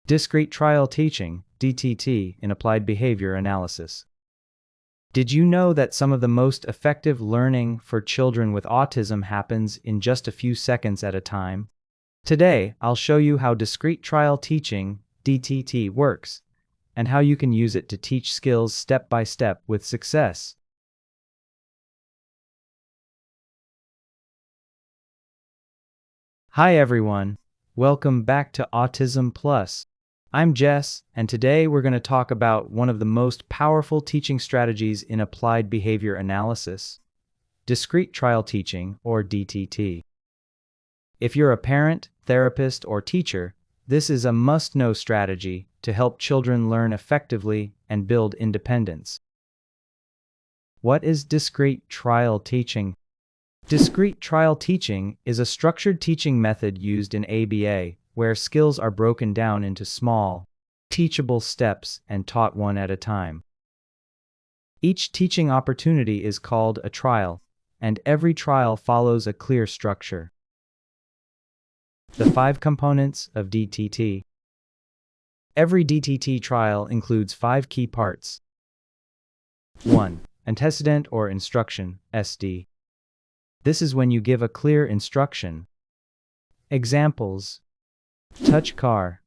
Discrete trial teaching, DTT, in applied behavior analysis. Did you know that some of the most effective learning for children with autism happens in just a few seconds at a time? Today, I'll show you how discrete trial teaching, DTT, works, and how you can use it to teach skills step by step with success. Hi everyone, welcome back to Autism Plus. I'm Jess, and today we're going to talk about one of the most powerful teaching strategies in applied behavior analysis, discrete trial teaching, or DTT. If you're a parent, therapist, or teacher, this is a must-know strategy to help children learn effectively and build independence. What is discrete trial teaching? Discrete trial teaching is a structured teaching method used in ABA, where skills are broken down into small, teachable steps and taught one at a time. Each teaching opportunity is called a trial, and every trial follows a clear structure. The 5 components of DTT. Every DTT trial includes 5 key parts. 1. Antecedent or instruction, SD. This is when you give a clear instruction. Examples: touch car,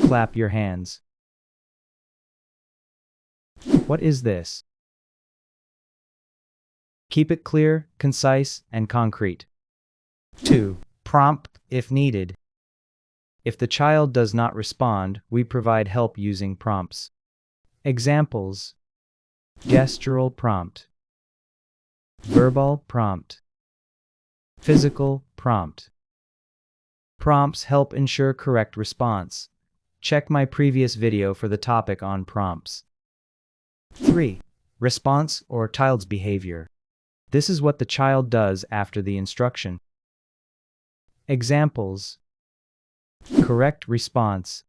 clap your hands. What is this? Keep it clear, concise, and concrete. 2. Prompt if needed. If the child does not respond, we provide help using prompts. Examples: gestural prompt, verbal prompt, physical prompt. Prompts help ensure correct response. Check my previous video for the topic on prompts. 3. Response or child's behavior. This is what the child does after the instruction. Examples: correct response,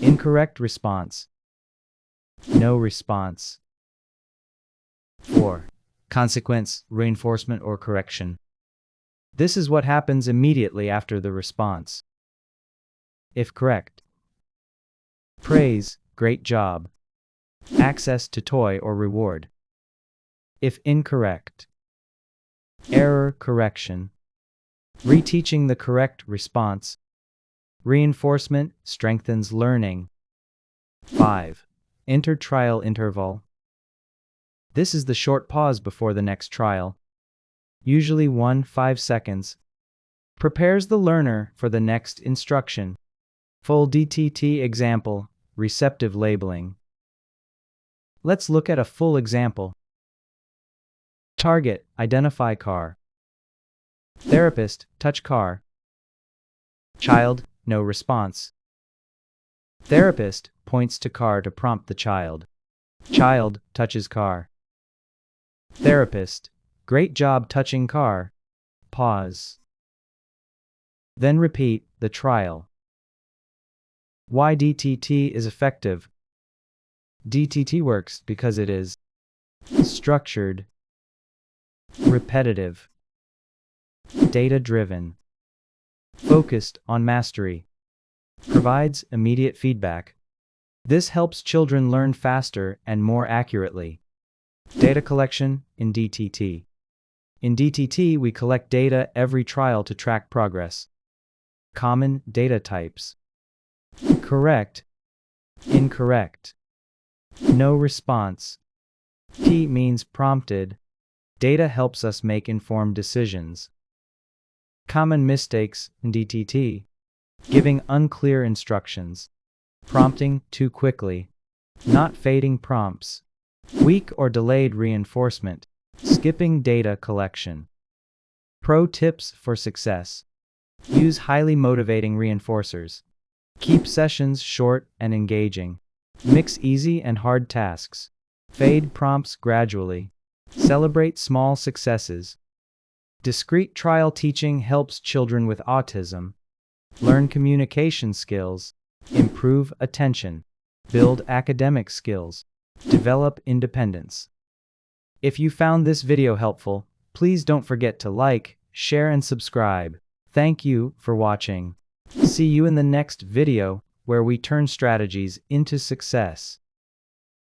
incorrect response, no response. 4. Consequence, reinforcement, or correction. This is what happens immediately after the response. If correct: praise, great job, access to toy or reward. If incorrect: error, correction, reteaching the correct response. Reinforcement strengthens learning. 5. Inter-trial interval. This is the short pause before the next trial, usually 5 seconds, prepares the learner for the next instruction. Full DTT example, receptive labeling. Let's look at a full example. Target, identify car. Therapist, touch car. Child, no response. Therapist points to car to prompt the child. Child touches car. Therapist: great job touching car. Pause. Then repeat the trial. Why DTT is effective? DTT works because it is structured, repetitive, data-driven, focused on mastery, provides immediate feedback. This helps children learn faster and more accurately. Data collection in DTT. In DTT, we collect data every trial to track progress. Common data types: correct, incorrect, no response. P means prompted. Data helps us make informed decisions. Common mistakes in DTT: giving unclear instructions, prompting too quickly, not fading prompts, weak or delayed reinforcement, skipping data collection. Pro tips for success: use highly motivating reinforcers, keep sessions short and engaging, mix easy and hard tasks, fade prompts gradually, celebrate small successes. Discrete trial teaching helps children with autism learn communication skills, improve attention, build academic skills, develop independence. If you found this video helpful, please don't forget to like, share, and subscribe. Thank you for watching. See you in the next video, where we turn strategies into success.